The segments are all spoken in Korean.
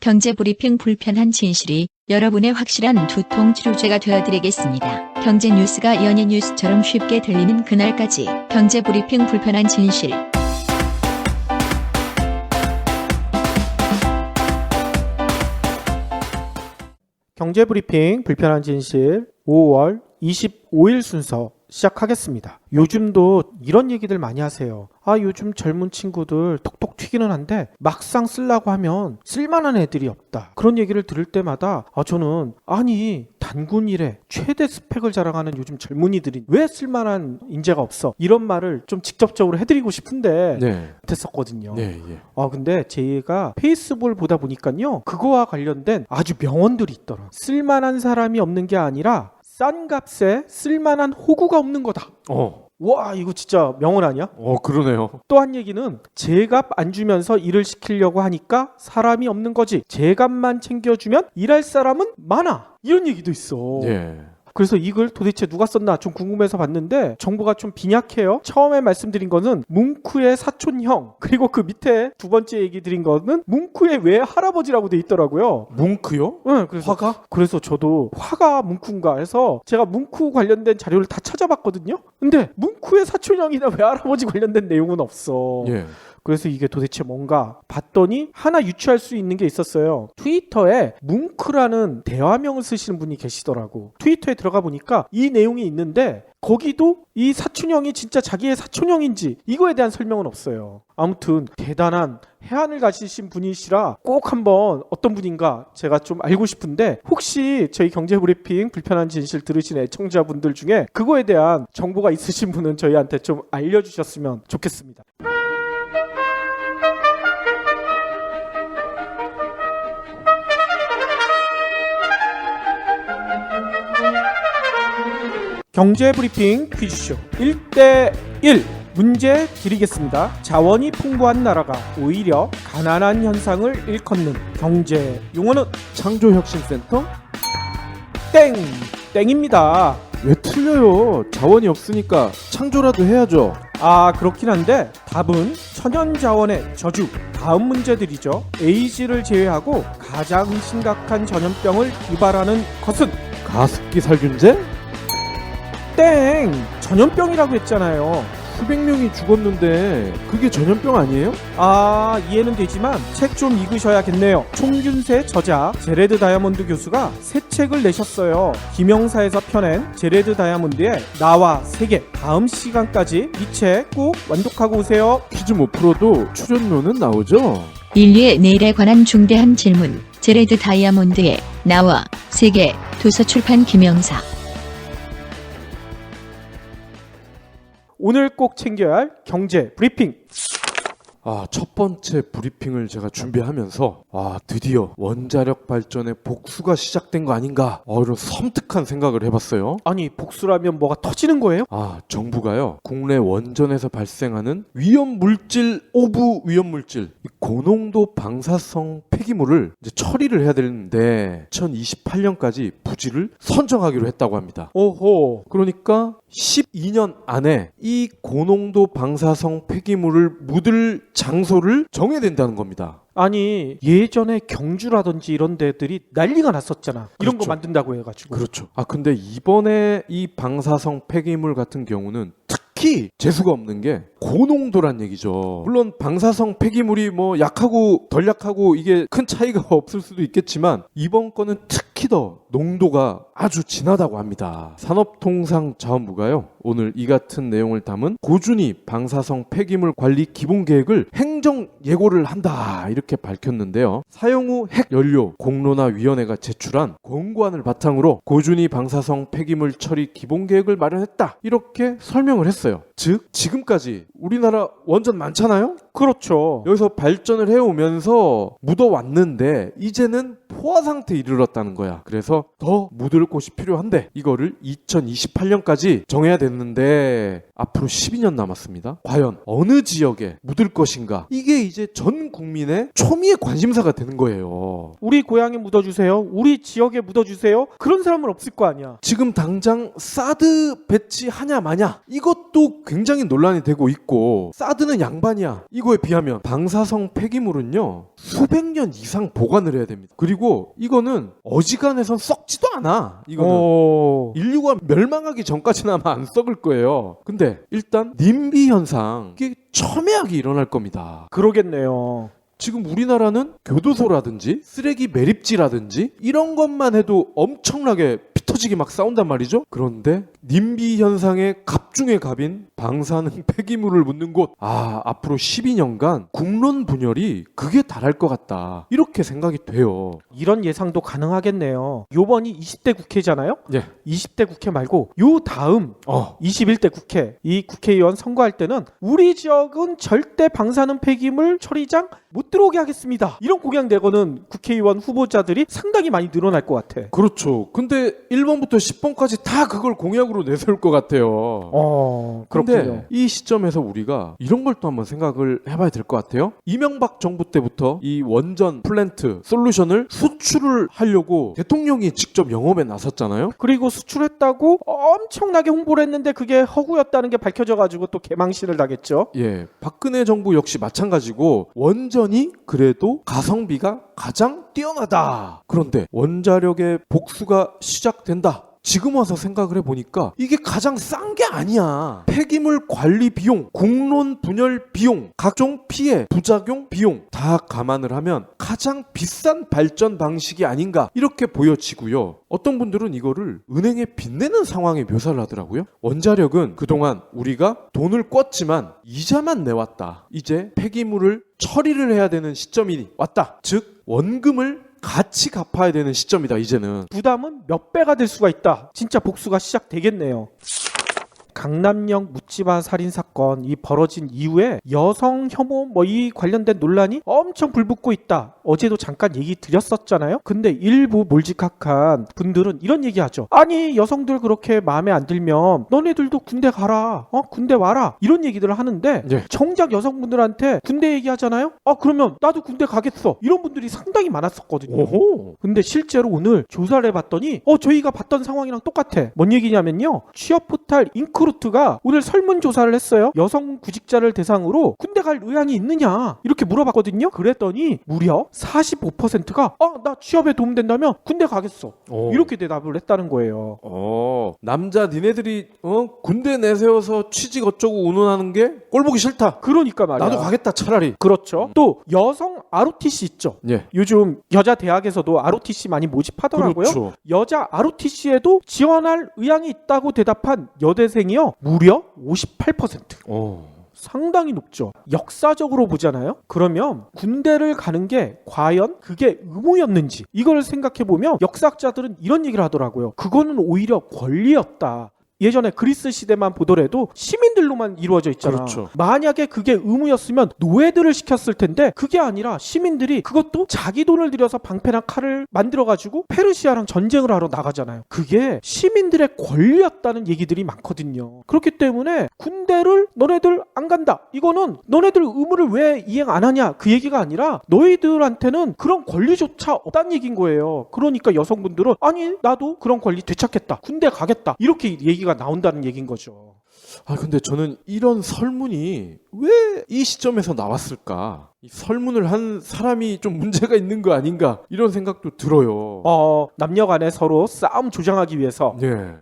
경제브리핑 불편한 진실이 여러분의 확실한 두통 치료제가 되어드리겠습니다. 경제 뉴스가 연예 뉴스처럼 쉽게 들리는 그날까지 경제브리핑 불편한 진실. 경제브리핑 불편한 진실 5월 25일 순서 시작하겠습니다. 요즘도 이런 얘기들 많이 하세요. 요즘 젊은 친구들 톡톡 튀기는 한데 막상 쓰려고 하면 쓸만한 애들이 없다. 그런 얘기를 들을 때마다 저는 단군 이래 최대 스펙을 자랑하는 요즘 젊은이들이 왜 쓸만한 인재가 없어? 이런 말을 좀 직접적으로 해드리고 싶은데 못했었거든요. 근데 제가 페이스북을 보다 보니까요, 그거와 관련된 아주 명언들이 있더라. 쓸만한 사람이 없는 게 아니라 싼 값에 쓸만한 호구가 없는 거다. 와, 이거 진짜 명언 아니야? 그러네요. 또 한 얘기는 제값 안 주면서 일을 시키려고 하니까 사람이 없는 거지. 제값만 챙겨주면 일할 사람은 많아. 이런 얘기도 있어. 그래서 이걸 도대체 누가 썼나 좀 궁금해서 봤는데 정보가 좀 빈약해요. 처음에 말씀드린 거는 뭉크의 사촌형, 그리고 그 밑에 두 번째 얘기 드린 거는 뭉크의 외할아버지라고 돼 있더라고요. 뭉크요? 네, 그래서 화가? 그래서 저도 화가 뭉크인가 해서 제가 뭉크 관련된 자료를 다 찾아봤거든요. 근데 뭉크의 사촌형이나 외할아버지 관련된 내용은 없어. 그래서 이게 도대체 뭔가 봤더니 하나 유추할 수 있는 게 있었어요. 트위터에 뭉크라는 대화명을 쓰시는 분이 계시더라고. 트위터에 들어가 보니까 이 내용이 있는데 거기도 이 사촌형이 진짜 자기의 사촌형인지 이거에 대한 설명은 없어요. 아무튼 대단한 해안을 가지신 분이시라 꼭 한번 어떤 분인가 제가 좀 알고 싶은데, 혹시 저희 경제브리핑 불편한 진실 들으신 애청자분들 중에 그거에 대한 정보가 있으신 분은 저희한테 좀 알려주셨으면 좋겠습니다. 경제브리핑 퀴즈쇼 1대1 문제 드리겠습니다. 자원이 풍부한 나라가 오히려 가난한 현상을 일컫는 경제 용어는? 창조혁신센터? 땡! 땡입니다. 왜 틀려요? 자원이 없으니까 창조라도 해야죠. 그렇긴 한데 답은 천연자원의 저주. 다음 문제들이죠. 에이즈를 제외하고 가장 심각한 전염병을 유발하는 것은? 가습기 살균제? 땡! 전염병이라고 했잖아요. 수백 명이 죽었는데 그게 전염병 아니에요? 이해는 되지만 책 좀 읽으셔야겠네요. 총균세 저자 제레드 다이아몬드 교수가 새 책을 내셨어요. 김영사에서 펴낸 제레드 다이아몬드의 나와 세계. 다음 시간까지 이 책 꼭 완독하고 오세요. 퀴즈 못 풀어도 출연료는 나오죠? 인류의 내일에 관한 중대한 질문. 제레드 다이아몬드의 나와 세계. 도서출판 김영사. 오늘 꼭 챙겨야 할 경제 브리핑. 첫 번째 브리핑을 제가 준비하면서 드디어 원자력 발전의 복수가 시작된 거 아닌가, 이런 섬뜩한 생각을 해봤어요. 아니, 복수라면 뭐가 터지는 거예요? 정부가요, 국내 원전에서 발생하는 위험물질 오브 위험물질, 고농도 방사성 폐기물을 이제 처리를 해야 되는데 2028년까지 부지를 선정하기로 했다고 합니다. 오호. 그러니까 12년 안에 이 고농도 방사성 폐기물을 묻을 장소를 정해야 된다는 겁니다. 아니, 예전에 경주라든지 이런 데들이 난리가 났었잖아. 이런 그렇죠. 거 만든다고 해가지고. 그렇죠. 근데 이번에 이 방사성 폐기물 같은 경우는 특히 재수가 없는 게 고농도란 얘기죠. 물론 방사성 폐기물이 뭐 약하고 덜 약하고 이게 큰 차이가 없을 수도 있겠지만 이번 거는 특히 더 농도가 아주 진하다고 합니다. 산업통상자원부가요, 오늘 이 같은 내용을 담은 고준위 방사성 폐기물 관리 기본계획을 행정 예고를 한다, 이렇게 밝혔는데요. 사용 후 핵연료 공론화위원회가 제출한 권고안을 바탕으로 고준위 방사성 폐기물 처리 기본계획을 마련했다, 이렇게 설명을 했어요. 즉 지금까지 우리나라 원전 많잖아요. 그렇죠. 여기서 발전을 해오면서 묻어왔는데 이제는 포화 상태에 이르렀다는 거야. 그래서 그래서 더 묻을 곳이 필요한데 이거를 2028년까지 정해야 됐는데 앞으로 12년 남았습니다. 과연 어느 지역에 묻을 것인가? 이게 이제 전 국민의 초미의 관심사가 되는 거예요. 우리 고향에 묻어주세요. 우리 지역에 묻어주세요. 그런 사람은 없을 거 아니야. 지금 당장 사드 배치하냐 마냐 이것도 굉장히 논란이 되고 있고, 사드는 양반이야 이거에 비하면 방사성 폐기물은요 수백 년 이상 보관을 해야 됩니다. 그리고 이거는 어지간해선 썩지도 않아. 이거는 인류가 멸망하기 전까지는 아마 안 썩을 거예요. 근데 일단 님비 현상, 이게 첨예하게 일어날 겁니다. 그러겠네요. 지금 우리나라는 교도소라든지 쓰레기 매립지라든지 이런 것만 해도 엄청나게 피 터지게 막 싸운단 말이죠. 그런데 님비 현상의 갑 중의 갑인 방사능 폐기물을 묻는 곳, 앞으로 12년간 국론 분열이 극에 달할 것 같다, 이렇게 생각이 돼요. 이런 예상도 가능하겠네요. 요번이 20대 국회잖아요. 예. 20대 국회 말고 요 다음 21대 국회, 이 국회의원 선거할 때는 우리 지역은 절대 방사능 폐기물 처리장 못 들어오게 하겠습니다, 이런 공약 내거는 국회의원 후보자들이 상당히 많이 늘어날 것 같아. 그렇죠. 근데 1번부터 10번까지 다 그걸 공약으로 내세울 것 같아요. 그렇군요. 근데 이 시점에서 우리가 이런 걸 또 한번 생각을 해봐야 될 것 같아요. 이명박 정부 때부터 이 원전 플랜트 솔루션을 수출을 하려고 대통령이 직접 영업에 나섰잖아요. 그리고 수출했다고 엄청나게 홍보를 했는데 그게 허구였다는 게 밝혀져가지고 또 개망신을 당했죠. 예, 박근혜 정부 역시 마찬가지고 원전이 그래도 가성비가 가장 뛰어나다. 그런데 원자력의 복수가 시작된다. 지금 와서 생각을 해보니까 이게 가장 싼 게 아니야. 폐기물 관리 비용, 국론 분열 비용, 각종 피해, 부작용 비용 다 감안을 하면 가장 비싼 발전 방식이 아닌가, 이렇게 보여지고요. 어떤 분들은 이거를 은행에 빚내는 상황에 묘사를 하더라고요. 원자력은 그동안 우리가 돈을 꿨지만 이자만 내왔다. 이제 폐기물을 처리를 해야 되는 시점이 왔다. 즉 원금을 같이 갚아야 되는 시점이다. 이제는 부담은 몇 배가 될 수가 있다. 진짜 복수가 시작되겠네요. 강남역 묻지마 살인 사건 이 벌어진 이후에 여성 혐오 이 관련된 논란이 엄청 불붙고 있다. 어제도 잠깐 얘기 드렸었잖아요. 근데 일부 몰지각한 분들은 이런 얘기하죠. 아니 여성들 그렇게 마음에 안 들면 너네들도 군대 가라, 군대 와라, 이런 얘기들을 하는데 정작 여성분들한테 군대 얘기하잖아요. 그러면 나도 군대 가겠어, 이런 분들이 상당히 많았었거든요. 근데 실제로 오늘 조사를 해봤더니 저희가 봤던 상황이랑 똑같아. 뭔 얘기냐면요, 취업 포탈 인크루트가 오늘 설문조사를 했어요. 여성 구직자를 대상으로 군대 갈 의향이 있느냐 이렇게 물어봤거든요. 그랬더니 무려 45%가 나 취업에 도움된다면 군대 가겠어, 이렇게 대답을 했다는 거예요. 남자 니네들이 군대 내세워서 취직 어쩌고 운운하는 게 꼴보기 싫다. 그러니까 말이야. 나도 가겠다 차라리. 그렇죠. 또 여성 ROTC 있죠. 예. 요즘 여자 대학에서도 ROTC 많이 모집하더라고요. 그렇죠. 여자 ROTC에도 지원할 의향이 있다고 대답한 여대생이요 무려 58%. 상당히 높죠. 역사적으로 보잖아요. 그러면 군대를 가는 게 과연 그게 의무였는지 이걸 생각해보면 역사학자들은 이런 얘기를 하더라고요. 그거는 오히려 권리였다. 예전에 그리스 시대만 보더라도 시민들로만 이루어져 있잖아. 그렇죠. 만약에 그게 의무였으면 노예들을 시켰을 텐데 그게 아니라 시민들이 그것도 자기 돈을 들여서 방패나 칼을 만들어가지고 페르시아랑 전쟁을 하러 나가잖아요. 그게 시민들의 권리였다는 얘기들이 많거든요. 그렇기 때문에 군대를 너네들 안 간다, 이거는 너네들 의무를 왜 이행 안 하냐 그 얘기가 아니라 너희들한테는 그런 권리조차 없다는 얘기인 거예요. 그러니까 여성분들은 아니 나도 그런 권리 되찾겠다, 군대 가겠다, 이렇게 얘기가 나온다는 얘기인 거죠. 근데 저는 이런 설문이 왜 이 시점에서 나왔을까? 이 설문을 한 사람이 좀 문제가 있는 거 아닌가? 이런 생각도 들어요. 남녀 간에 서로 싸움 조장하기 위해서. 예.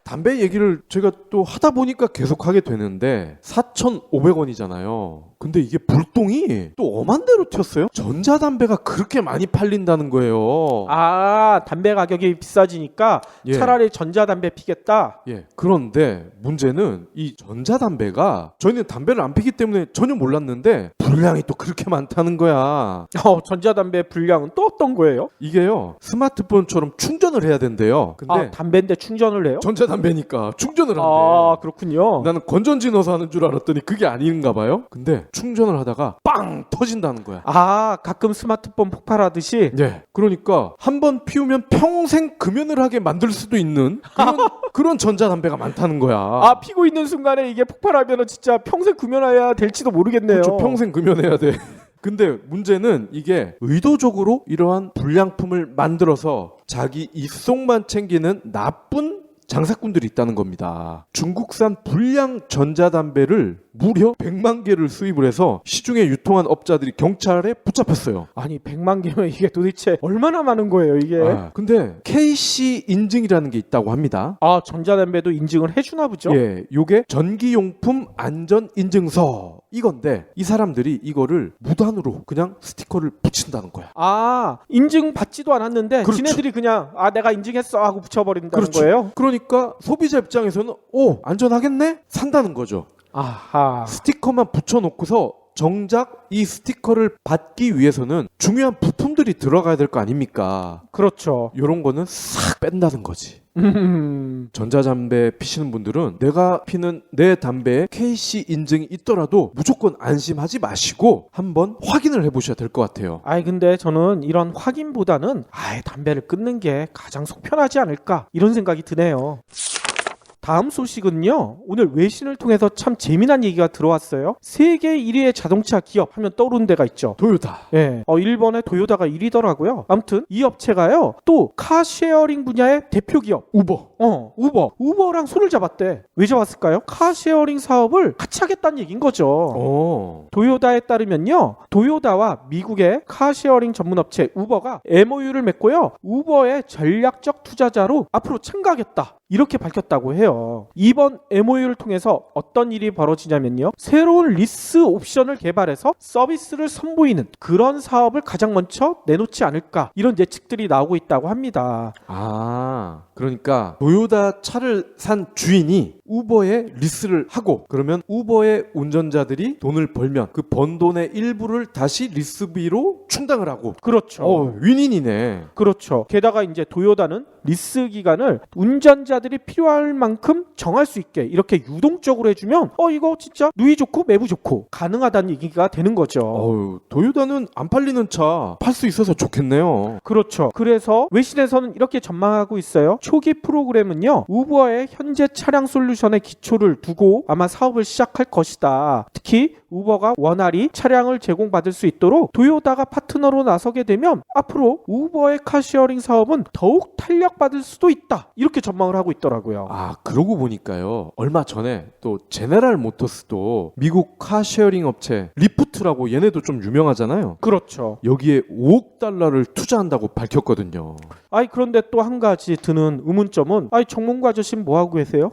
담배 얘기를 제가 또 하다 보니까 계속 하게 되는데 4,500원이잖아요. 근데 이게 불똥이 또 엄한 대로 튀었어요. 전자담배가 그렇게 많이 팔린다는 거예요. 담배 가격이 비싸지니까 차라리 전자담배 피겠다. 예. 그런데 문제는 이 전자담배가, 저희는 담배를 안 피기 때문에 전혀 몰랐는데 분량이 또 그렇게 많다는 거야. 전자담배 분량은 또 어떤 거예요? 이게요, 스마트폰처럼 충전을 해야 된대요. 근데 담배인데 충전을 해요? 전자담배니까 충전을 한대. 그렇군요. 나는 건전지 넣어서 하는 줄 알았더니 그게 아닌가 봐요. 근데 충전을 하다가 빵 터진다는 거야. 아, 가끔 스마트폰 폭발하듯이. 네. 그러니까 한 번 피우면 평생 금연을 하게 만들 수도 있는 그런 전자담배가 많다는 거야. 아, 피고 있는 순간에 이게 폭발하면 진짜 평생 금연해야 될지도 모르겠네요. 그렇죠. 평생 금연해야 돼. 근데 문제는 이게 의도적으로 이러한 불량품을 만들어서 자기 입속만 챙기는 나쁜 장사꾼들이 있다는 겁니다. 중국산 불량 전자담배를 무려 100만 개를 수입을 해서 시중에 유통한 업자들이 경찰에 붙잡혔어요. 아니, 100만 개면 이게 도대체 얼마나 많은 거예요, 이게? 근데 KC 인증이라는 게 있다고 합니다. 아, 전자담배도 인증을 해주나 보죠? 예, 요게 전기용품 안전 인증서 이건데 이 사람들이 이거를 무단으로 그냥 스티커를 붙인다는 거야. 아, 인증 받지도 않았는데 그렇죠. 지네들이 그냥 내가 인증했어 하고 붙여버린다는 그렇죠. 거예요? 그러니까 소비자 입장에서는 안전하겠네? 산다는 거죠. 아하. 스티커만 붙여놓고서 정작 이 스티커를 받기 위해서는 중요한 부품들이 들어가야 될 거 아닙니까? 그렇죠. 요런 거는 싹 뺀다는 거지. 전자담배 피시는 분들은 내가 피는 내 담배에 KC 인증이 있더라도 무조건 안심하지 마시고 한번 확인을 해보셔야 될 것 같아요. 아이, 근데 저는 이런 확인보다는 담배를 끊는 게 가장 속편하지 않을까 이런 생각이 드네요. 다음 소식은요. 오늘 외신을 통해서 참 재미난 얘기가 들어왔어요. 세계 1위의 자동차 기업 하면 떠오르는 데가 있죠. 토요타. 예. 일본의 토요타가 1위더라고요. 아무튼 이 업체가요. 또 카쉐어링 분야의 대표 기업 우버. 우버랑 손을 잡았대. 왜 잡았을까요? 카쉐어링 사업을 같이 하겠다는 얘기인 거죠. 토요타에 따르면요. 토요타와 미국의 카쉐어링 전문 업체 우버가 MOU를 맺고요. 우버의 전략적 투자자로 앞으로 참가하겠다. 이렇게 밝혔다고 해요. 이번 MOU를 통해서 어떤 일이 벌어지냐면요. 새로운 리스 옵션을 개발해서 서비스를 선보이는 그런 사업을 가장 먼저 내놓지 않을까 이런 예측들이 나오고 있다고 합니다. 그러니까 토요타 차를 산 주인이 우버에 리스를 하고 그러면 우버의 운전자들이 돈을 벌면 그 번 돈의 일부를 다시 리스비로 충당을 하고. 그렇죠. 윈윈이네. 그렇죠. 게다가 이제 토요타는 리스 기간을 운전자들이 필요할 만큼 정할 수 있게 이렇게 유동적으로 해주면 이거 진짜 누이 좋고 매부 좋고 가능하다는 얘기가 되는 거죠. 토요타는 안 팔리는 차 팔 수 있어서 좋겠네요. 그렇죠. 그래서 외신에서는 이렇게 전망하고 있어요. 초기 프로그램은요. 우버의 현재 차량 솔루션의 기초를 두고 아마 사업을 시작할 것이다. 특히 우버가 원활히 차량을 제공받을 수 있도록 토요타가 파트너로 나서게 되면 앞으로 우버의 카쉐어링 사업은 더욱 탄력받을 수도 있다. 이렇게 전망을 하고 있더라고요. 그러고 보니까요. 얼마 전에 또 제네럴 모터스도 미국 카쉐어링 업체 리프트라고 얘네도 좀 유명하잖아요. 그렇죠. 여기에 5억 달러를 투자한다고 밝혔거든요. 그런데 또 한 가지 드는 의문점은 전문가 아저씨는 뭐 하고 계세요?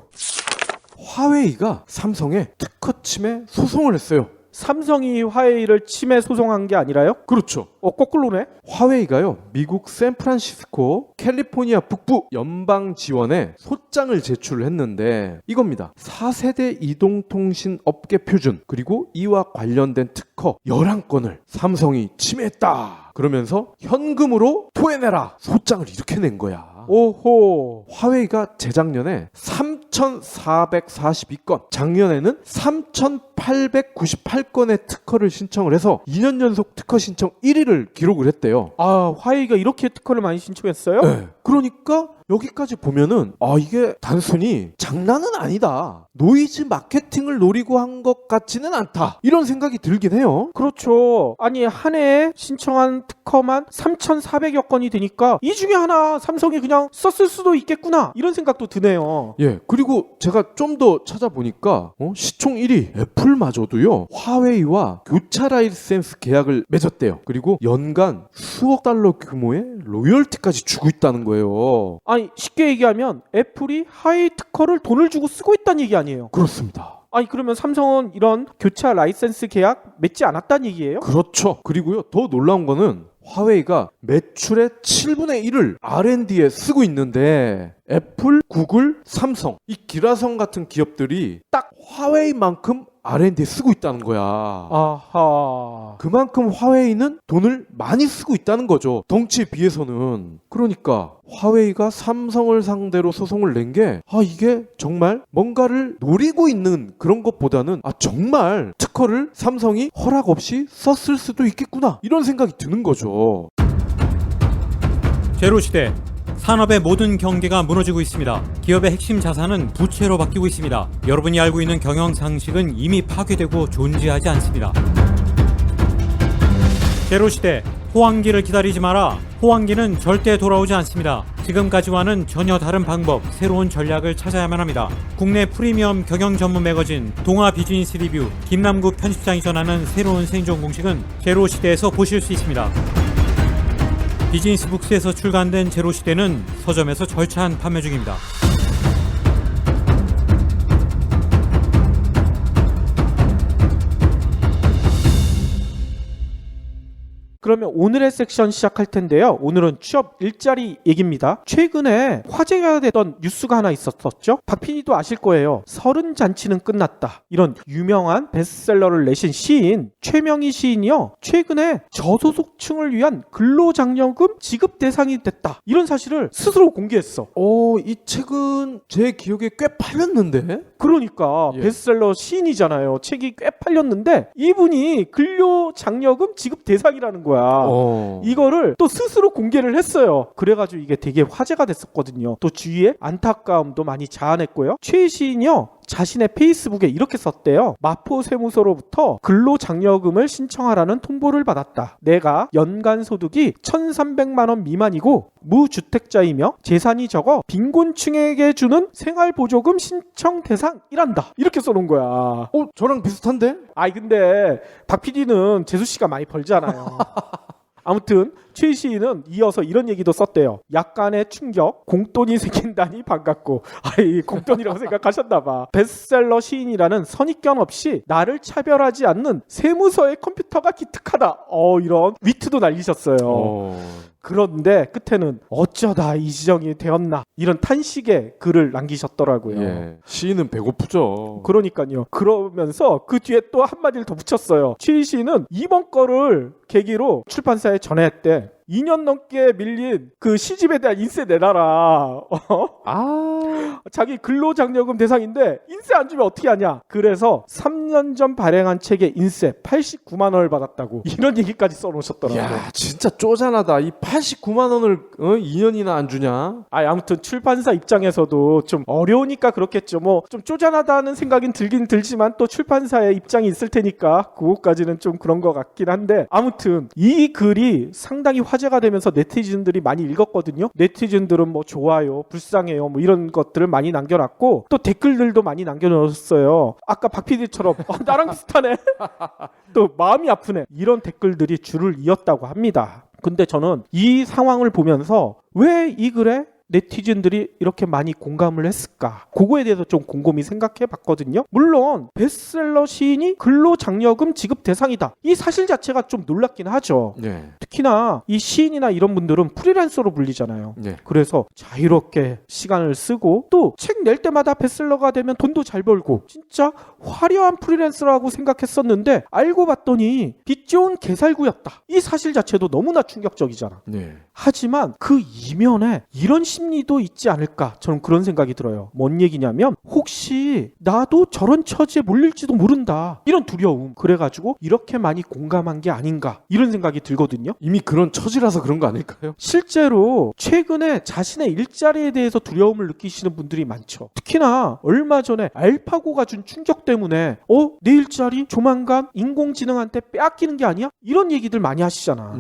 화웨이가 삼성에 특허 침해 소송을 했어요. 삼성이 화웨이를 침해 소송한 게 아니라요? 그렇죠. 거꾸로네? 화웨이가요, 미국 샌프란시스코 캘리포니아 북부 연방 지원에 소장을 제출을 했는데 이겁니다. 4세대 이동통신 업계 표준 그리고 이와 관련된 특허 11건을 삼성이 침해했다. 그러면서 현금으로 토해내라. 소장을 이렇게 낸 거야. 오호. 화웨이가 재작년에 3,442건, 작년에는 3,898건의 특허를 신청을 해서 2년 연속 특허 신청 1위를 기록을 했대요. 화웨이가 이렇게 특허를 많이 신청했어요? 네. 그러니까 여기까지 보면은 이게 단순히 장난은 아니다. 노이즈 마케팅을 노리고 한 것 같지는 않다. 이런 생각이 들긴 해요. 그렇죠. 아니, 한 해에 신청한 특허만 3,400여 건이 되니까 이 중에 하나 삼성이 그냥 썼을 수도 있겠구나. 이런 생각도 드네요. 예. 그리고 제가 좀 더 찾아보니까 시총 1위 애플마저도요. 화웨이와 교차 라이센스 계약을 맺었대요. 그리고 연간 수억 달러 규모의 로열티까지 주고 있다는 거예요. 쉽게 얘기하면 애플이 화웨이 특허를 돈을 주고 쓰고 있다는 얘기 아니에요? 그렇습니다. 그러면 삼성은 이런 교차 라이센스 계약 맺지 않았다는 얘기예요? 그렇죠. 그리고요, 더 놀라운 거는 화웨이가 매출의 7분의 1을 R&D에 쓰고 있는데 애플, 구글, 삼성 이 기라성 같은 기업들이 딱 화웨이만큼 R&D에 쓰고 있다는 거야. 아하. 그만큼 화웨이는 돈을 많이 쓰고 있다는 거죠. 덩치에 비해서는. 그러니까 화웨이가 삼성을 상대로 소송을 낸 게 이게 정말 뭔가를 노리고 있는 그런 것보다는 정말 특허를 삼성이 허락 없이 썼을 수도 있겠구나 이런 생각이 드는 거죠. 제로시대. 산업의 모든 경계가 무너지고 있습니다. 기업의 핵심 자산은 부채로 바뀌고 있습니다. 여러분이 알고 있는 경영 상식은 이미 파괴되고 존재하지 않습니다. 제로시대. 호황기를 기다리지 마라. 호황기는 절대 돌아오지 않습니다. 지금까지와는 전혀 다른 방법, 새로운 전략을 찾아야만 합니다. 국내 프리미엄 경영 전문 매거진 동아 비즈니스 리뷰 김남국 편집장이 전하는 새로운 생존 공식은 제로시대에서 보실 수 있습니다. 비즈니스북스에서 출간된 제로시대는 서점에서 절찬 판매 중입니다. 그러면 오늘의 섹션 시작할 텐데요. 오늘은 취업 일자리 얘기입니다. 최근에 화제가 되던 뉴스가 하나 있었었죠. 박PD도 아실 거예요. 30잔치는 끝났다. 이런 유명한 베스트셀러를 내신 시인 최명희 시인이요. 최근에 저소득층을 위한 근로장려금 지급 대상이 됐다. 이런 사실을 스스로 공개했어. 이 책은 제 기억에 꽤 팔렸는데? 그러니까 베스트셀러 시인이잖아요. 책이 꽤 팔렸는데 이분이 근로장려금 지급 대상이라는 거야. 이거를 또 스스로 공개를 했어요. 그래가지고 이게 되게 화제가 됐었거든요. 또 주위에 안타까움도 많이 자아냈고요. 최 시인이요. 자신의 페이스북에 이렇게 썼대요. 마포세무서로부터 근로장려금을 신청하라는 통보를 받았다. 내가 연간 소득이 1,300만 원 미만이고 무주택자이며 재산이 적어 빈곤층에게 주는 생활보조금 신청 대상이란다. 이렇게 써놓은 거야. 저랑 비슷한데? 근데 박 PD는 재수 씨가 많이 벌잖아요. 아무튼 최 시인은 이어서 이런 얘기도 썼대요. 약간의 충격, 공돈이 생긴다니 반갑고. 공돈이라고 생각하셨나 봐. 베스트셀러 시인이라는 선입견 없이 나를 차별하지 않는 세무서의 컴퓨터가 기특하다. 이런 위트도 날리셨어요. 그런데 끝에는 어쩌다 이 지경이 되었나 이런 탄식의 글을 남기셨더라고요. 시인은 배고프죠. 그러니까요. 그러면서 그 뒤에 또 한마디를 더 붙였어요. 최 시인은 이번 거를 계기로 출판사에 전화했대. 2년 넘게 밀린 그 시집에 대한 인세 내놔라. 자기 근로장려금 대상인데 인세 안 주면 어떻게 하냐. 그래서 3년 전 발행한 책의 인세 89만 원을 받았다고 이런 얘기까지 써놓으셨더라고요. 진짜 쪼잔하다. 이 89만 원을 2년이나 안 주냐? 아무튼 출판사 입장에서도 좀 어려우니까 그렇겠죠. 뭐 좀 쪼잔하다는 생각은 들긴 들지만 또 출판사의 입장이 있을 테니까 그거까지는 좀 그런 것 같긴 한데 아무튼 이 글이 상당히 화제가 되면서 네티즌들이 많이 읽었거든요. 네티즌들은 뭐 좋아요, 불쌍해요, 뭐 이런 것들을 많이 남겨놨고 또 댓글들도 많이 남겨놓았어요. 아까 박 PD처럼 나랑 비슷하네. 또 마음이 아프네. 이런 댓글들이 줄을 이었다고 합니다. 근데 저는 이 상황을 보면서 왜 이 글에 네티즌들이 이렇게 많이 공감을 했을까? 그거에 대해서 좀 곰곰이 생각해 봤거든요. 물론 베스트셀러 시인이 근로장려금 지급 대상이다. 이 사실 자체가 좀 놀랍긴 하죠. 특히나 이 시인이나 이런 분들은 프리랜서로 불리잖아요. 그래서 자유롭게 시간을 쓰고 또 책 낼 때마다 베스트셀러가 되면 돈도 잘 벌고 진짜 화려한 프리랜서라고 생각했었는데 알고 봤더니 빚 좋은 개살구였다. 이 사실 자체도 너무나 충격적이잖아. 하지만 그 이면에 이런 심리도 있지 않을까 저는 그런 생각이 들어요. 뭔 얘기냐면 혹시 나도 저런 처지에 몰릴지도 모른다 이런 두려움. 그래가지고 이렇게 많이 공감한 게 아닌가 이런 생각이 들거든요. 이미 그런 처지라서 그런 거 아닐까요? 실제로 최근에 자신의 일자리에 대해서 두려움을 느끼시는 분들이 많죠. 특히나 얼마 전에 알파고가 준 충격 때문에 내 일자리 조만간 인공지능한테 빼앗기는 게 아니야? 이런 얘기들 많이 하시잖아.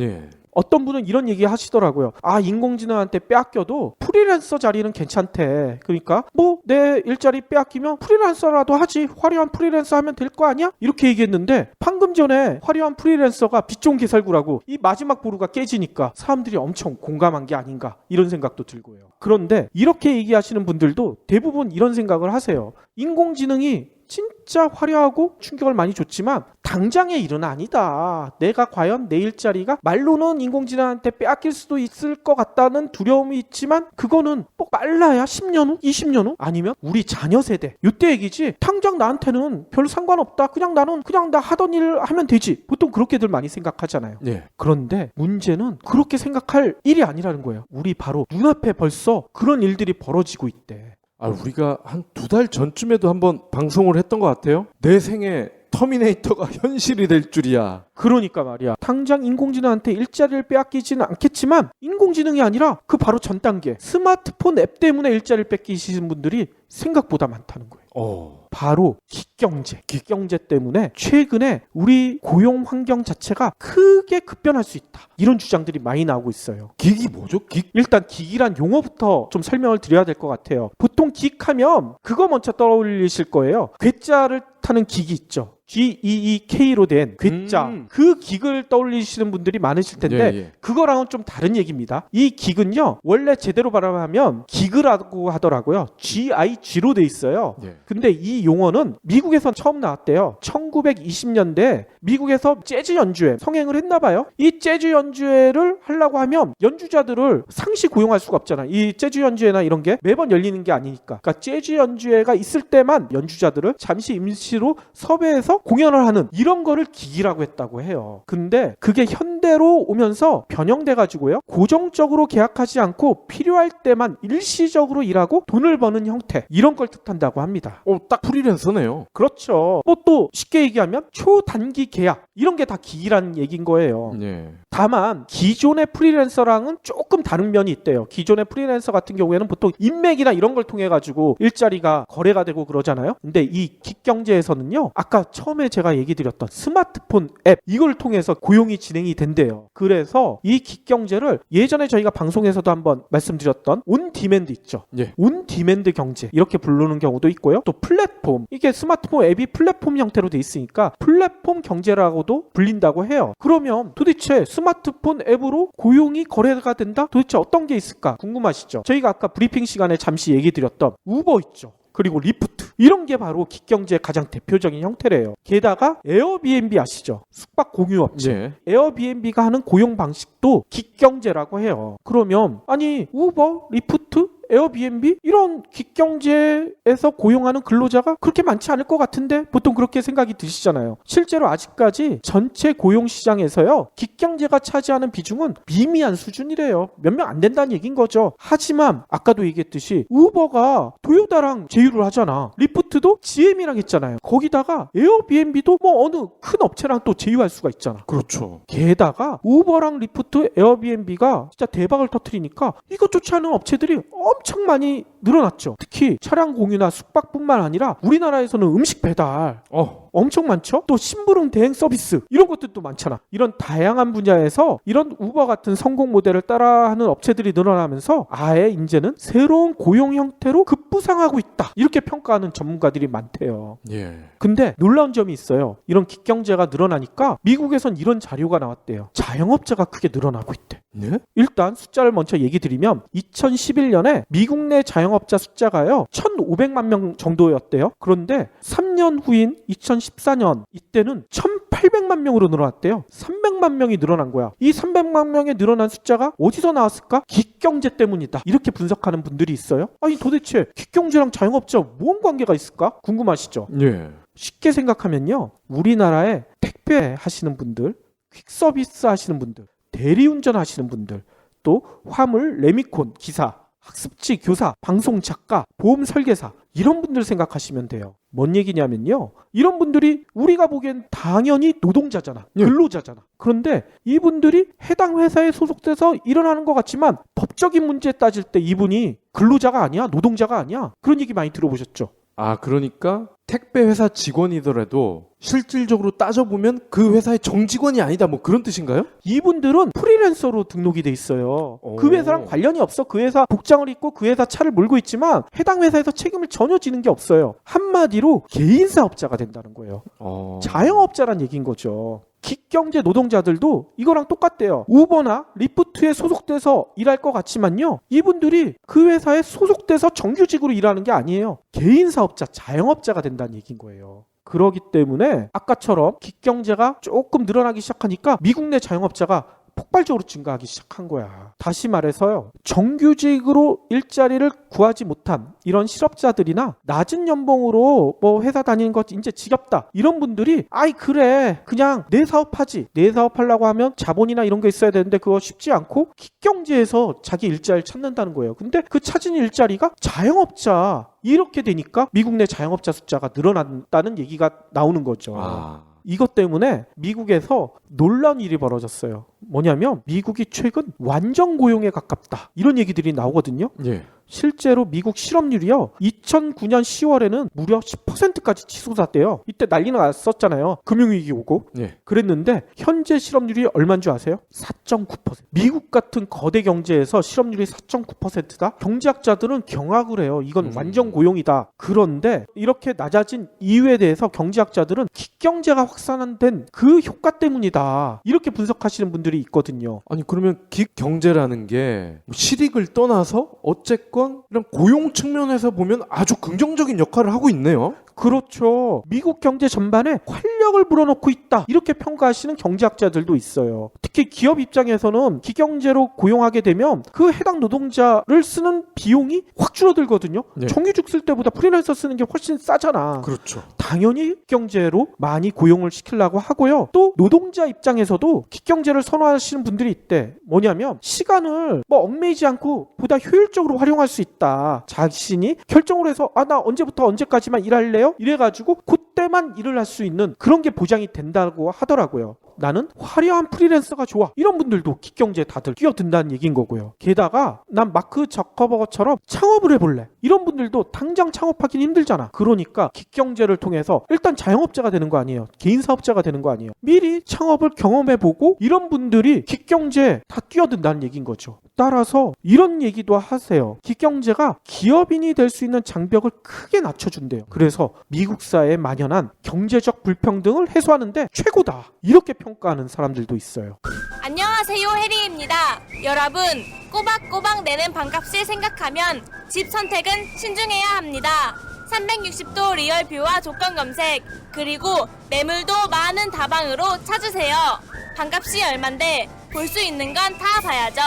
어떤 분은 이런 얘기 하시더라고요. 인공지능한테 빼앗겨도 프리랜서 자리는 괜찮대. 그러니까 뭐 내 일자리 빼앗기면 프리랜서라도 하지. 화려한 프리랜서 하면 될 거 아니야? 이렇게 얘기했는데 방금 전에 화려한 프리랜서가 빚 좋은 개살구라고 이 마지막 보루가 깨지니까 사람들이 엄청 공감한 게 아닌가 이런 생각도 들고요. 그런데 이렇게 얘기하시는 분들도 대부분 이런 생각을 하세요. 인공지능이 진짜 화려하고 충격을 많이 줬지만 당장의 일은 아니다. 내가 과연 내 일자리가 말로는 인공지능한테 빼앗길 수도 있을 것 같다는 두려움이 있지만 그거는 뭐 빨라야 10년 후, 20년 후 아니면 우리 자녀 세대 이때 얘기지. 당장 나한테는 별 상관없다. 그냥 나는 그냥 나 하던 일 하면 되지. 보통 그렇게들 많이 생각하잖아요. 예. 그런데 문제는 그렇게 생각할 일이 아니라는 거예요. 우리 바로 눈앞에 벌써 그런 일들이 벌어지고 있대. 우리가 한 2달 전쯤에도 한번 방송을 했던 것 같아요. 내 생에 터미네이터가 현실이 될 줄이야. 그러니까 말이야. 당장 인공지능한테 일자리를 빼앗기지는 않겠지만 인공지능이 아니라 그 바로 전 단계 스마트폰 앱 때문에 일자리를 뺏기시는 분들이 생각보다 많다는 거예요. 바로 기경제 때문에 최근에 우리 고용 환경 자체가 크게 급변할 수 있다. 이런 주장들이 많이 나오고 있어요. 기기 뭐죠? 일단 기기란 용어부터 좀 설명을 드려야 될 것 같아요. 보통 기하면 그거 먼저 떠올리실 거예요. 괴짜를 타는 기기 있죠. GEEK로 된 괴짜. 그 기기를 떠올리시는 분들이 많으실 텐데 그거랑은 좀 다른 얘기입니다. 이 기기는요. 원래 제대로 발음하면 기그라고 하더라고요. GIG로 돼 있어요. 근데 이 용어는 미국에서 처음 나왔대요. 1920년대 미국에서 재즈 연주회 성행을 했나 봐요. 이 재즈 연주회를 하려고 하면 연주자들을 상시 고용할 수가 없잖아. 이 재즈 연주회나 이런 게 매번 열리는 게 아니니까. 그러니까 재즈 연주회가 있을 때만 연주자들을 잠시 임시로 섭외해서 공연을 하는 이런 거를 기기라고 했다고 해요. 근데 그게 현대로 오면서 변형돼 가지고요. 고정적으로 계약하지 않고 필요할 때만 일시적으로 일하고 돈을 버는 형태. 이런 걸 뜻한다고 합니다. 딱 프리랜서네요. 그렇죠. 또 쉽게 얘기하면 초단기 계약. 이런 게 다 기기라는 얘기인 거예요. 다만 기존의 프리랜서랑은 조금 다른 면이 있대요. 기존의 프리랜서 같은 경우에는 보통 인맥이나 이런 걸 통해 가지고 일자리가 거래가 되고 그러잖아요. 근데 이 기경제에서는요. 아까 처음에 제가 얘기 드렸던 스마트폰 앱 이걸 통해서 고용이 진행이 된대요. 그래서 이 기경제를 예전에 저희가 방송에서도 한번 말씀드렸던 온디맨드 있죠. 온디맨드 경제 이렇게 부르는 경우도 있고요. 또 플랫폼 이게 스마트폰 앱이 플랫폼 형태로 돼 있으니까 플랫폼 경제라고도 불린다고 해요. 그러면 도대체 스마트폰 앱으로 고용이 거래가 된다? 도대체 어떤 게 있을까? 궁금하시죠? 저희가 아까 브리핑 시간에 잠시 얘기 드렸던 우버 있죠. 그리고 리프트 이런 게 바로 기경제의 가장 대표적인 형태래요. 게다가 에어비앤비 아시죠? 숙박 공유업체. 에어비앤비가 하는 고용 방식도 기경제라고 해요. 그러면 아니 우버, 리프트, 에어비앤비 이런 기경제에서 고용하는 근로자가 그렇게 많지 않을 것 같은데 보통 그렇게 생각이 드시잖아요. 실제로 아직까지 전체 고용 시장에서요. 기경제가 차지하는 비중은 미미한 수준이래요. 몇 명 안 된다는 얘기인 거죠. 하지만 아까도 얘기했듯이 우버가 토요타랑 제휴를 하잖아. 리프트도 GM이랑 했잖아요. 거기다가 에어비앤비도 뭐 어느 큰 업체랑 또 제휴할 수가 있잖아. 그렇죠. 게다가 우버랑 리프트, 에어비앤비가 진짜 대박을 터뜨리니까 이것조차 하는 업체들이 엄청 많이 늘어났죠. 특히 차량 공유나 숙박뿐만 아니라 우리나라에서는 음식 배달 엄청 많죠. 또 심부름 대행 서비스 이런 것들도 많잖아. 이런 다양한 분야에서 이런 우버 같은 성공 모델을 따라하는 업체들이 늘어나면서 아예 이제는 새로운 고용 형태로 급부상하고 있다. 이렇게 평가하는 전문가들이 많대요. 근데 놀라운 점이 있어요. 이런 기경제가 늘어나니까 미국에선 이런 자료가 나왔대요. 자영업자가 크게 늘어나고 있대. 일단 숫자를 먼저 얘기 드리면 2011년에 미국 내 자영업자 숫자가요 1,500만 명 정도였대요. 그런데 3년 후인 2014년 이때는 1,800만 명으로 늘어났대요. 300만 명이 늘어난 거야. 이 300만 명의 늘어난 숫자가 어디서 나왔을까? 기경제 때문이다. 이렇게 분석하는 분들이 있어요. 아니 도대체 기경제랑 자영업자 뭔 관계가 있을까? 궁금하시죠? 쉽게 생각하면요. 우리나라에 택배 하시는 분들, 퀵서비스 하시는 분들, 대리운전 하시는 분들, 또 화물, 레미콘, 기사, 학습지 교사, 방송 작가, 보험 설계사 이런 분들 생각하시면 돼요. 뭔 얘기냐면요. 이런 분들이 우리가 보기엔 당연히 노동자잖아. 근로자잖아. 그런데 이분들이 해당 회사에 소속돼서 일어나는 것 같지만 법적인 문제 따질 때 이분이 근로자가 아니야. 노동자가 아니야. 그런 얘기 많이 들어보셨죠? 그러니까 택배 회사 직원이더라도 실질적으로 따져보면 그 회사의 정직원이 아니다 뭐 그런 뜻인가요? 이분들은 프리랜서로 등록이 돼 있어요. 그 회사랑 관련이 없어. 그 회사 복장을 입고 그 회사 차를 몰고 있지만 해당 회사에서 책임을 전혀 지는 게 없어요. 한마디로 개인 사업자가 된다는 거예요. 자영업자란 얘기인 거죠. 기경제 노동자들도 이거랑 똑같대요. 우버나 리프트에 소속돼서 일할 것 같지만요. 이분들이 그 회사에 소속돼서 정규직으로 일하는 게 아니에요. 개인 사업자, 자영업자가 된다는 뛰어든다는 얘기인 거예요. 그러기 때문에 아까처럼 기경제가 조금 늘어나기 시작하니까 미국 내 자영업자가 폭발적으로 증가하기 시작한 거야. 다시 말해서요, 정규직으로 일자리를 구하지 못한 이런 실업자들이나 낮은 연봉으로 뭐 회사 다니는 것 이제 지겹다 이런 분들이 아이 그래 그냥 내 사업하지, 내 사업하려고 하면 자본이나 이런 게 있어야 되는데 그거 쉽지 않고 기경제에서 자기 일자리를 찾는다는 거예요. 근데 그 찾은 일자리가 자영업자, 이렇게 되니까 미국 내 자영업자 숫자가 늘어난다는 얘기가 나오는 거죠. 이것 때문에 미국에서 놀라운 일이 벌어졌어요. 뭐냐면 미국이 최근 완전 고용에 가깝다 이런 얘기들이 나오거든요. 예. 실제로 미국 실업률이요 2009년 10월에는 무려 10%까지 치솟았대요. 이때 난리가 났었잖아요. 금융위기 오고. 예. 그랬는데 현재 실업률이 얼마인 줄 아세요? 4.9%. 미국 같은 거대 경제에서 실업률이 4.9%다? 경제학자들은 경악을 해요. 이건 완전 고용이다. 그런데 이렇게 낮아진 이유에 대해서 경제학자들은 기경제가 확산된 그 효과 때문이다. 이렇게 분석하시는 분들이 있거든요. 아니 그러면 기경제라는 게 실익을 떠나서 어쨌건 이런 고용 측면에서 보면 아주 긍정적인 역할을 하고 있네요. 그렇죠. 미국 경제 전반에 활력을 불어넣고 있다. 이렇게 평가하시는 경제학자들도 있어요. 특히 기업 입장에서는 기경제로 고용하게 되면 그 해당 노동자를 쓰는 비용이 확 줄어들거든요. 네. 정규직 쓸 때보다 프리랜서 쓰는 게 훨씬 싸잖아. 그렇죠. 당연히 기경제로 많이 고용을 시키려고 하고요. 또 노동자 입장에서도 기경제를 선호하시는 분들이 있대. 뭐냐면 시간을 뭐 얽매이지 않고 보다 효율적으로 활용할 수 있다. 자신이 결정을 해서 나 언제부터 언제까지만 일할래요? 이래가지고 그때만 일을 할 수 있는 그런 게 보장이 된다고 하더라고요. 나는 화려한 프리랜서가 좋아. 이런 분들도 기경제에 다들 끼어든다는 얘기인 거고요. 게다가 난 마크 저커버거처럼 창업을 해볼래. 이런 분들도 당장 창업하기는 힘들잖아. 그러니까 기경제를 통해서 일단 자영업자가 되는 거 아니에요. 개인 사업자가 되는 거 아니에요. 미리 창업을 경험해보고 이런 분들이 기경제에 다 끼어든다는 얘기인 거죠. 따라서 이런 얘기도 하세요. 기경제가 기업인이 될 수 있는 장벽을 크게 낮춰준대요. 그래서 미국 사회에 만연한 경제적 불평등을 해소하는데 최고다. 이렇게 평가하는 사람들도 있어요. 안녕하세요, 해리입니다. 여러분, 꼬박꼬박 내는 반값을 생각하면 집 선택은 신중해야 합니다. 360도 리얼뷰와 조건 검색, 그리고 매물도 많은 다방으로 찾으세요. 반값이 얼만데 볼 수 있는 건 다 봐야죠.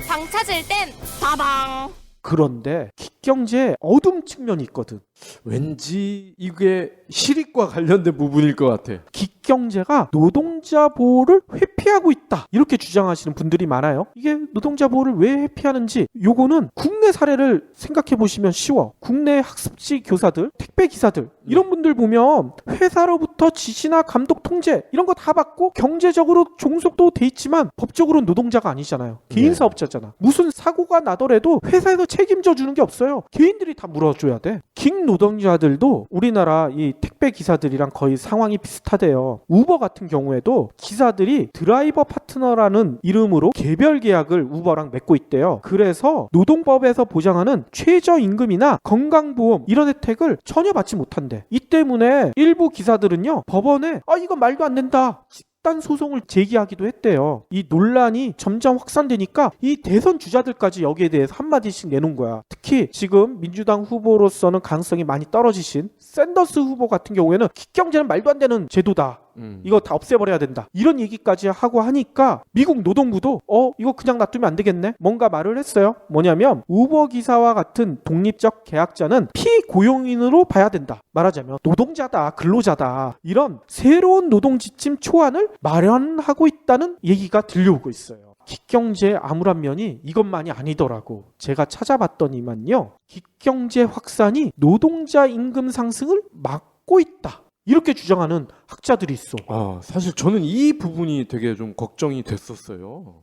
방 찾을 땐 다방. 그런데 기경제에 어둠 측면이 있거든. 왠지 이게 실익과 관련된 부분일 것 같아. 기경제가 노동자 보호를 회피하고 있다. 이렇게 주장하시는 분들이 많아요. 이게 노동자 보호를 왜 회피하는지 요거는 국내 사례를 생각해 보시면 쉬워. 국내 학습지 교사들, 택배 기사들 이런 분들 보면 회사로부터 지시나 감독 통제 이런 거 다 받고 경제적으로 종속도 돼 있지만 법적으로는 노동자가 아니잖아요. 개인 사업자잖아. 무슨 사고가 나더라도 회사에서 책임져 주는 게 없어요. 개인들이 다 물어줘야 돼. 긴 노동자들도 우리나라 이 택배 기사들이랑 거의 상황이 비슷하대요. 우버 같은 경우에도 기사들이 드라이버 파트너라는 이름으로 개별 계약을 우버랑 맺고 있대요. 그래서 노동법에서 보장하는 최저임금이나 건강보험 이런 혜택을 전혀 받지 못한대. 이 때문에 일부 기사들은요 법원에 이건 말도 안 된다. 집단 소송을 제기하기도 했대요. 이 논란이 점점 확산되니까 이 대선 주자들까지 여기에 대해서 한마디씩 내놓은 거야. 특히 지금 민주당 후보로서는 가능성이 많이 떨어지신 샌더스 후보 같은 경우에는 기경제는 말도 안 되는 제도다. 이거 다 없애버려야 된다. 이런 얘기까지 하고 하니까 미국 노동부도 이거 그냥 놔두면 안 되겠네. 뭔가 말을 했어요. 뭐냐면 우버 기사와 같은 독립적 계약자는 피고용인으로 봐야 된다. 말하자면 노동자다, 근로자다. 이런 새로운 노동 지침 초안을 마련하고 있다는 얘기가 들려오고 있어요. 기경제의 암울한 면이 이것만이 아니더라고. 제가 찾아봤더니만요. 기경제 확산이 노동자 임금 상승을 막고 있다. 이렇게 주장하는 학자들이 있어. 사실 저는 이 부분이 되게 좀 걱정이 됐었어요.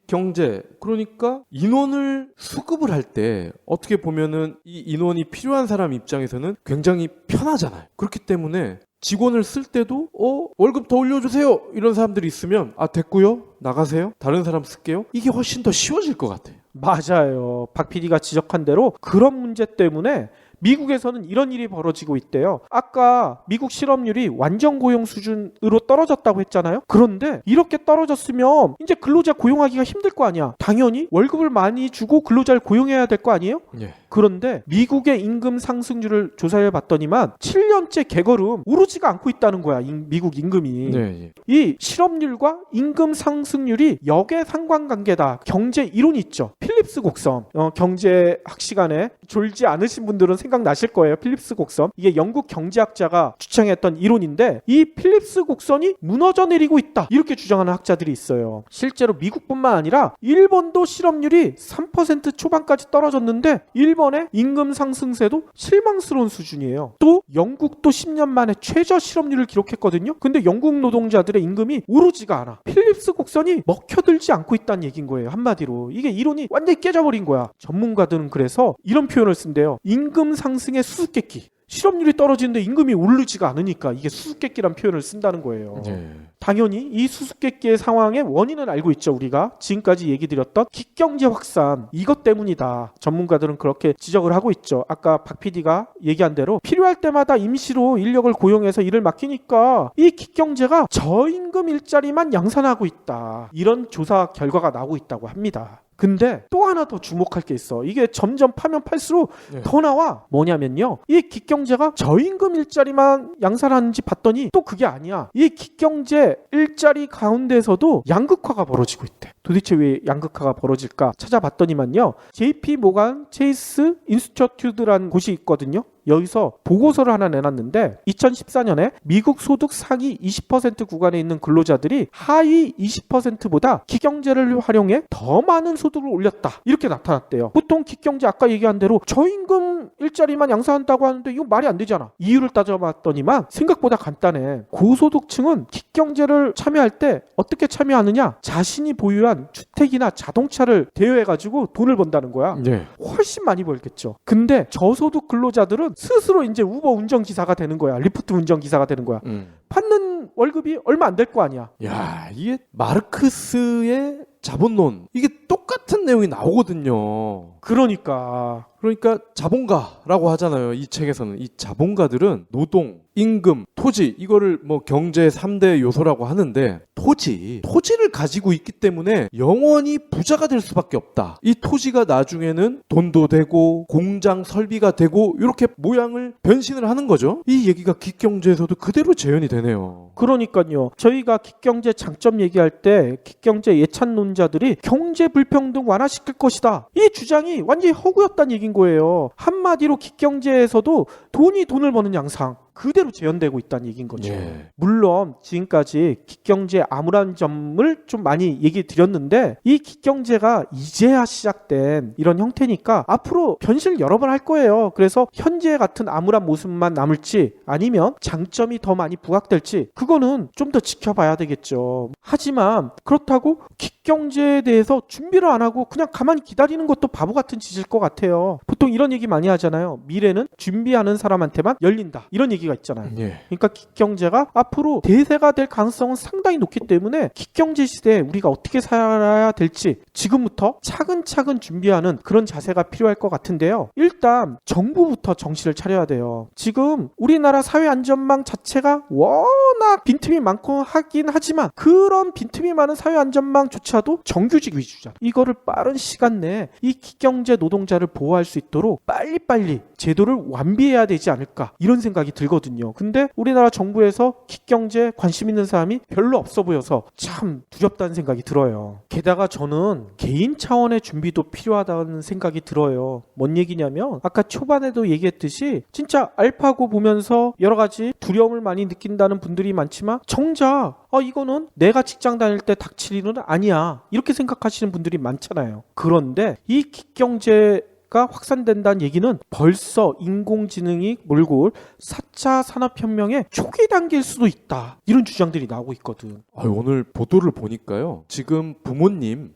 경제, 그러니까 인원을 수급을 할 때 어떻게 보면은 이 인원이 필요한 사람 입장에서는 굉장히 편하잖아요. 그렇기 때문에 직원을 쓸 때도 월급 더 올려주세요 이런 사람들이 있으면 됐고요 나가세요 다른 사람 쓸게요 이게 훨씬 더 쉬워질 것 같아요. 맞아요. 박 PD가 지적한 대로 그런 문제 때문에 미국에서는 이런 일이 벌어지고 있대요. 아까 미국 실업률이 완전 고용 수준으로 떨어졌다고 했잖아요. 그런데 이렇게 떨어졌으면 이제 근로자 고용하기가 힘들 거 아니야. 당연히 월급을 많이 주고 근로자를 고용해야 될 거 아니에요? 예. 그런데 미국의 임금 상승률을 조사해 봤더니만 7년째 개걸음 오르지가 않고 있다는 거야. 미국 임금이. 네. 이 실업률과 임금 상승률이 역의 상관관계다. 경제 이론이 있죠. 필립스 곡선. 경제학 시간에 졸지 않으신 분들은 생각나실 거예요. 필립스 곡선. 이게 영국 경제학자가 주창했던 이론인데 이 필립스 곡선이 무너져 내리고 있다. 이렇게 주장하는 학자들이 있어요. 실제로 미국뿐만 아니라 일본도 실업률이 3% 초반까지 떨어졌는데 일본의 임금 상승세도 실망스러운 수준이에요. 또 영국도 10년 만에 최저 실업률을 기록했거든요. 근데 영국 노동자들의 임금이 오르지가 않아. 필립스 곡선이 먹혀들지 않고 있다는 얘기인 거예요. 한마디로. 이게 이론이 완전히 깨져버린 거야. 전문가들은 그래서 이런 표현을 쓴대요. 임금 상승의 수수께끼. 실업률이 떨어지는데 임금이 오르지가 않으니까 이게 수수께끼란 표현을 쓴다는 거예요. 당연히 이 수수께끼의 상황의 원인은 알고 있죠. 우리가 지금까지 얘기 드렸던 기경제 확산 이것 때문이다. 전문가들은 그렇게 지적을 하고 있죠. 아까 박 PD가 얘기한 대로 필요할 때마다 임시로 인력을 고용해서 일을 맡기니까 이 기경제가 저임금 일자리만 양산하고 있다. 이런 조사 결과가 나오고 있다고 합니다. 근데 또 하나 더 주목할 게 있어. 이게 점점 파면 팔수록 더 나와. 뭐냐면요. 이 기경제가 저임금 일자리만 양산하는지 봤더니 또 그게 아니야. 이 기경제 일자리 가운데서도 양극화가 벌어지고 있대. 도대체 왜 양극화가 벌어질까 찾아봤더니만요. JP 모간 체이스 인스티튜트라는 곳이 있거든요. 여기서 보고서를 하나 내놨는데 2014년에 미국 소득 상위 20% 구간에 있는 근로자들이 하위 20%보다 기경제를 활용해 더 많은 소득을 올렸다. 이렇게 나타났대요. 보통 기경제 아까 얘기한 대로 저임금 일자리만 양산한다고 하는데 이거 말이 안 되잖아. 이유를 따져봤더니만 생각보다 간단해. 고소득층은 기경제를 참여할 때 어떻게 참여하느냐? 자신이 보유한 주택이나 자동차를 대여해가지고 돈을 번다는 거야. 훨씬 많이 벌겠죠. 근데 저소득 근로자들은 스스로 이제 우버 운전기사가 되는 거야. 리프트 운전기사가 되는 거야. 받는 월급이 얼마 안 될 거 아니야. 야, 이게 마르크스의 자본론 이게 똑같은 내용이 나오거든요. 그러니까 자본가라고 하잖아요. 이 책에서는 이 자본가들은 노동, 임금, 토지 이거를 뭐 경제 3대 요소라고 하는데 토지를 가지고 있기 때문에 영원히 부자가 될 수밖에 없다. 이 토지가 나중에는 돈도 되고 공장 설비가 되고 이렇게 모양을 변신을 하는 거죠. 이 얘기가 기경제에서도 그대로 재현이 되네요. 그러니까요. 저희가 기경제 장점 얘기할 때 기경제 예찬론자들이 경제 불평등 완화시킬 것이다. 이 주장이 완전히 허구였다는 얘기인 거예요. 한마디로 기경제에서도 돈이 돈을 버는 양상 그대로 재현되고 있다는 얘기인 거죠. 물론 지금까지 기경제의 암울한 점을 좀 많이 얘기 드렸는데 이 기경제가 이제야 시작된 이런 형태니까 앞으로 변신을 여러 번 할 거예요. 그래서 현재 같은 암울한 모습만 남을지 아니면 장점이 더 많이 부각될지 그거는 좀 더 지켜봐야 되겠죠. 하지만 그렇다고 기경제에 대해서 준비를 안 하고 그냥 가만히 기다리는 것도 바보 같은 짓일 것 같아요. 보통 이런 얘기 많이 하잖아요. 미래는 준비하는 사람한테만 열린다. 이런 얘기가 있잖아요. 그러니까 기경제가 앞으로 대세가 될 가능성은 상당히 높기 때문에 기경제 시대에 우리가 어떻게 살아야 될지 지금부터 차근차근 준비하는 그런 자세가 필요할 것 같은데요. 일단 정부부터 정신을 차려야 돼요. 지금 우리나라 사회안전망 자체가 워낙 빈틈이 많고 하긴 하지만 그런 빈틈이 많은 사회안전망조차도 정규직 위주잖아. 이거를 빠른 시간 내에 이 기경제 노동자를 보호할 수 있도록 빨리빨리 제도를 완비해야 되지 않을까 이런 생각이 들거든요. 근데 우리나라 정부에서 기경제 관심 있는 사람이 별로 없어 보여서 참 두렵다는 생각이 들어요. 게다가 저는 개인 차원의 준비도 필요하다는 생각이 들어요. 뭔 얘기냐면 아까 초반에도 얘기했듯이 진짜 알파고 보면서 여러 가지 두려움을 많이 느낀다는 분들이 많지만 정작 이거는 내가 직장 다닐 때 닥칠 일은 아니야 이렇게 생각하시는 분들이 많잖아요. 그런데 이 기경제가 확산된다는 얘기는 벌써 인공지능이 몰고 올 4차 산업혁명의 초기 단계일 수도 있다. 이런 주장들이 나오고 있거든. 오늘 보도를 보니까요. 지금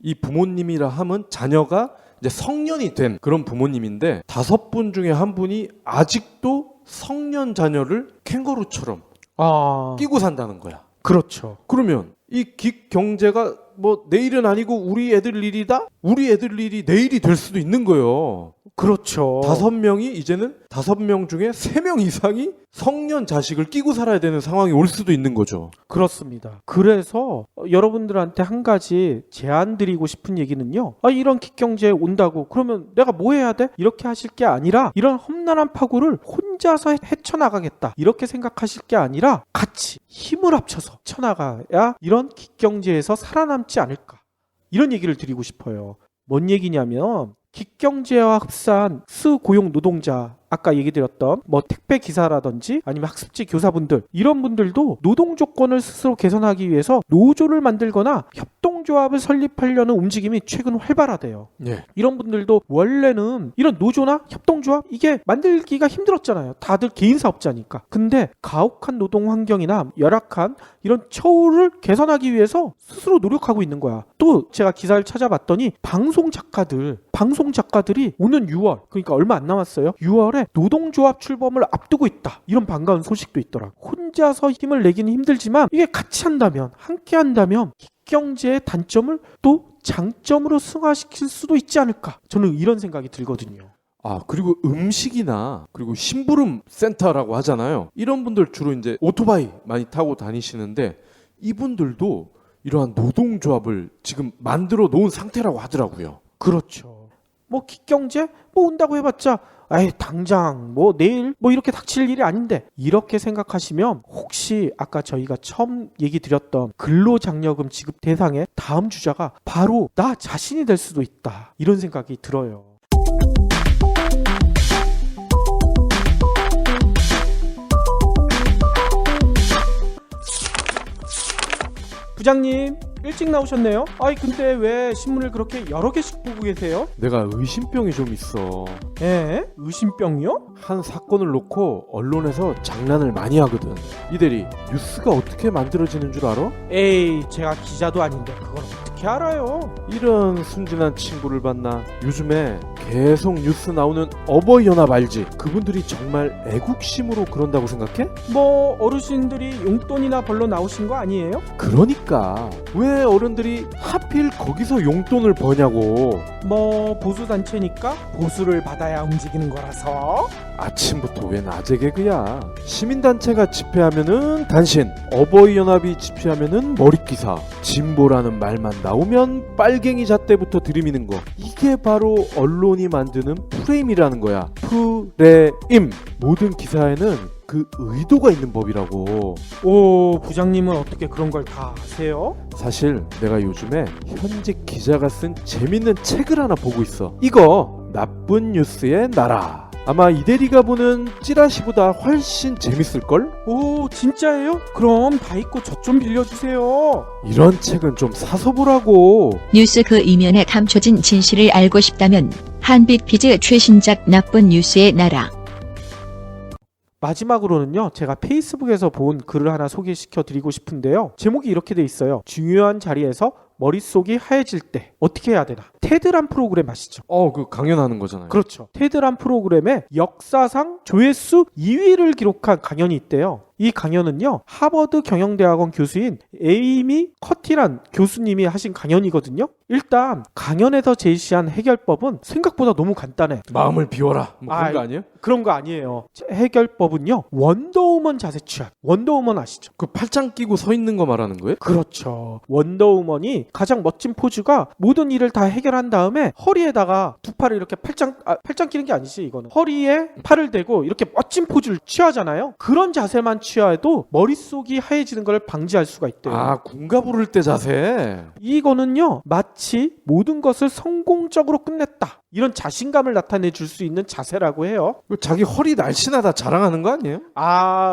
이 부모님이라 하면 자녀가 이제 성년이 된 그런 부모님인데 5분 중에 1분이 아직도 성년 자녀를 캥거루처럼 끼고 산다는 거야. 그렇죠. 그러면 이 기경제가 뭐 내일은 아니고 우리 애들 일이다? 우리 애들 일이 내일이 될 수도 있는 거예요. 그렇죠. 5명이 이제는 5명 중에 3명 이상이 성년 자식을 끼고 살아야 되는 상황이 올 수도 있는 거죠. 그렇습니다. 그래서 여러분들한테 한 가지 제안 드리고 싶은 얘기는요. 이런 기경제 온다고 그러면 내가 뭐 해야 돼? 이렇게 하실 게 아니라 이런 험난한 파고를 혼자서 헤쳐나가겠다. 이렇게 생각하실 게 아니라 같이 힘을 합쳐서 쳐나가야 이런 기경제에서 살아남지 않을까. 이런 얘기를 드리고 싶어요. 뭔 얘기냐면 기경제와 흡사한 수고용 노동자, 아까 얘기 드렸던 뭐 택배 기사라든지 아니면 학습지 교사분들, 이런 분들도 노동 조건을 스스로 개선하기 위해서 노조를 만들거나 협동조합을 설립하려는 움직임이 최근 활발하대요. 이런 분들도 원래는 이런 노조나 협동조합 이게 만들기가 힘들었잖아요. 다들 개인 사업자니까. 근데 가혹한 노동 환경이나 열악한 이런 처우를 개선하기 위해서 스스로 노력하고 있는 거야. 또 제가 기사를 찾아봤더니 방송 작가들이 오는 6월, 그러니까 얼마 안 남았어요. 6월에 노동조합 출범을 앞두고 있다. 이런 반가운 소식도 있더라. 혼자서 힘을 내기는 힘들지만 이게 같이 한다면, 함께 한다면 기경제의 단점을 또 장점으로 승화시킬 수도 있지 않을까. 저는 이런 생각이 들거든요. 그리고 음식이나 그리고 심부름 센터라고 하잖아요. 이런 분들 주로 이제 오토바이 많이 타고 다니시는데 이분들도 이러한 노동조합을 지금 만들어 놓은 상태라고 하더라고요. 그렇죠. 뭐 기경제 뭐 온다고 해봤자 당장 뭐 내일 뭐 이렇게 닥칠 일이 아닌데, 이렇게 생각하시면 혹시 아까 저희가 처음 얘기 드렸던 근로장려금 지급 대상의 다음 주자가 바로 나 자신이 될 수도 있다. 이런 생각이 들어요. 부장님 일찍 나오셨네요. 근데 왜 신문을 그렇게 여러 개씩 보고 계세요? 내가 의심병이 좀 있어. 의심병이요? 한 사건을 놓고 언론에서 장난을 많이 하거든. 이 대리, 뉴스가 어떻게 만들어지는 줄 알아? 제가 기자도 아닌데 그걸 어떻게 알아요? 이런 순진한 친구를 봤나? 요즘에 계속 뉴스 나오는 어버이연합 알지? 그분들이 정말 애국심으로 그런다고 생각해? 뭐 어르신들이 용돈이나 벌러 나오신 거 아니에요? 그러니까 왜 어른들이 하필 거기서 용돈을 버냐고. 뭐 보수단체니까 보수를 받아야 움직이는 거라서. 아침부터 왜 낮에 개그야? 시민단체가 집회하면은 단신, 어버이연합이 집회하면은 머릿기사, 진보라는 말만 나오면 빨갱이 잣대부터 들이미는 거. 이게 바로 언론이 만드는 프레임이라는 거야. 프레임. 모든 기사에는 그 의도가 있는 법이라고. 부장님은 어떻게 그런 걸 다 아세요? 사실 내가 요즘에 현직 기자가 쓴 재밌는 책을 하나 보고 있어. 이거 나쁜 뉴스의 나라. 아마 이대리가 보는 찌라시보다 훨씬 재밌을걸? 진짜예요? 그럼 다 읽고 저 좀 빌려주세요. 이런 책은 좀 사서 보라고. 뉴스 그 이면에 감춰진 진실을 알고 싶다면 한빛비즈 최신작 나쁜 뉴스의 나라. 마지막으로는요, 제가 페이스북에서 본 글을 하나 소개시켜 드리고 싶은데요. 제목이 이렇게 돼 있어요. 중요한 자리에서 머릿속이 하얘질 때 어떻게 해야 되나. 테드란 프로그램 아시죠? 그 강연하는 거잖아요. 그렇죠. 테드란 프로그램에 역사상 조회수 2위를 기록한 강연이 있대요. 이 강연은요, 하버드 경영대학원 교수인 에이미 커티란 교수님이 하신 강연이거든요. 일단 강연에서 제시한 해결법은 생각보다 너무 간단해. 마음을 비워라. 뭐 그런 거 아니에요? 그런 거 아니에요. 해결법은요, 원더우먼 자세 취한. 원더우먼 아시죠? 그 팔짱 끼고 서 있는 거 말하는 거예요? 그렇죠. 원더우먼이 가장 멋진 포즈가 모든 일을 다 해결한 다음에 허리에다가 두 팔을 이렇게 팔짱 끼는 게 아니지, 이거는. 허리에 팔을 대고 이렇게 멋진 포즈를 취하잖아요. 그런 자세만 취해도 머릿속이 하얘지는 걸 방지할 수가 있대요. 군가 부를 때 자세. 이거는요, 마치 모든 것을 성공적으로 끝냈다, 이런 자신감을 나타내 줄 수 있는 자세라고 해요. 자기 허리 날씬하다 자랑하는 거 아니에요?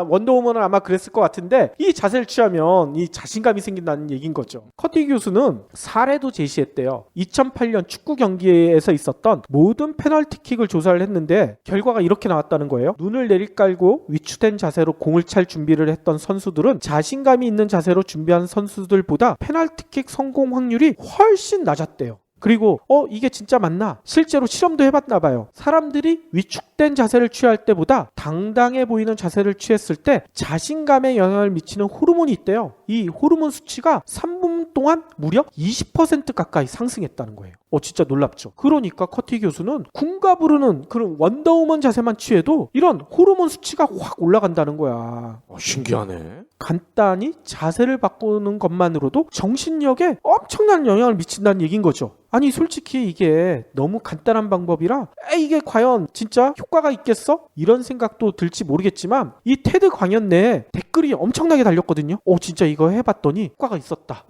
원더우먼은 아마 그랬을 것 같은데, 이 자세를 취하면 이 자신감이 생긴다는 얘기인 거죠. 커티 교수는 사례도 제시했대요. 2008년 축구 경기에서 있었던 모든 페널티킥을 조사를 했는데 결과가 이렇게 나왔다는 거예요. 눈을 내리깔고 위축된 자세로 공을 찰 준비를 했던 선수들은 자신감이 있는 자세로 준비한 선수들보다 페널티킥 성공 확률이 훨씬 낮았대요. 그리고 이게 진짜 맞나? 실제로 실험도 해봤나 봐요. 사람들이 위축된 자세를 취할 때보다 당당해 보이는 자세를 취했을 때 자신감에 영향을 미치는 호르몬이 있대요. 이 호르몬 수치가 3분 동안 무려 20% 가까이 상승했다는 거예요. 진짜 놀랍죠. 그러니까 커티 교수는 군가 부르는 그런 원더우먼 자세만 취해도 이런 호르몬 수치가 확 올라간다는 거야. 신기하네. 간단히 자세를 바꾸는 것만으로도 정신력에 엄청난 영향을 미친다는 얘기인 거죠. 아니 솔직히 이게 너무 간단한 방법이라 이게 과연 진짜 효과가 있겠어? 이런 생각도 들지 모르겠지만 이 테드 강연 내에 댓글이 엄청나게 달렸거든요. 진짜 이거 해봤더니 효과가 있었다.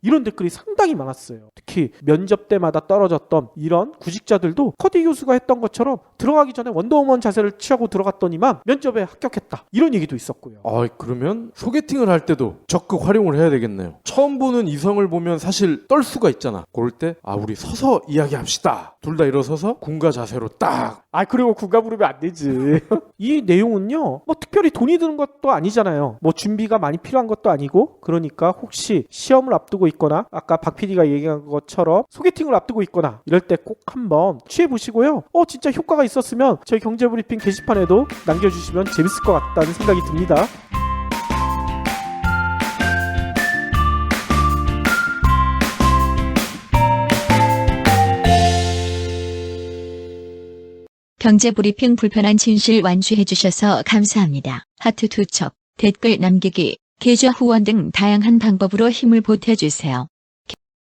이런 댓글이 상당히 많았어요. 특히 면접 때마다 떨어졌던 이런 구직자들도 커티 교수가 했던 것처럼 들어가기 전에 원더우먼 자세를 취하고 들어갔더니만 면접에 합격했다. 이런 얘기도 있었고요. 그러면 소개팅을 할 때도 적극 활용을 해야 되겠네요. 처음 보는 이성을 보면 사실 떨 수가 있잖아. 그럴 때 우리 서서 이야기합시다. 둘 다 일어서서 군가 자세로 딱. 그리고 군가 부르면 안 되지. 이 내용은요, 특별히 돈이 드는 것도 아니잖아요. 준비가 많이 필요한 것도 아니고, 그러니까 혹시 시험을 앞두고 있거나 아까 박 PD가 얘기한 것처럼 소개팅을 앞두고 있거나 이럴 때 꼭 한번 취해보시고요. 진짜 효과가 있었으면 저희 경제브리핑 게시판에도 남겨주시면 재밌을 것 같다는 생각이 듭니다. 경제브리핑 불편한 진실 완수해주셔서 감사합니다. 하트 투척, 댓글 남기기, 계좌 후원 등 다양한 방법으로 힘을 보태주세요.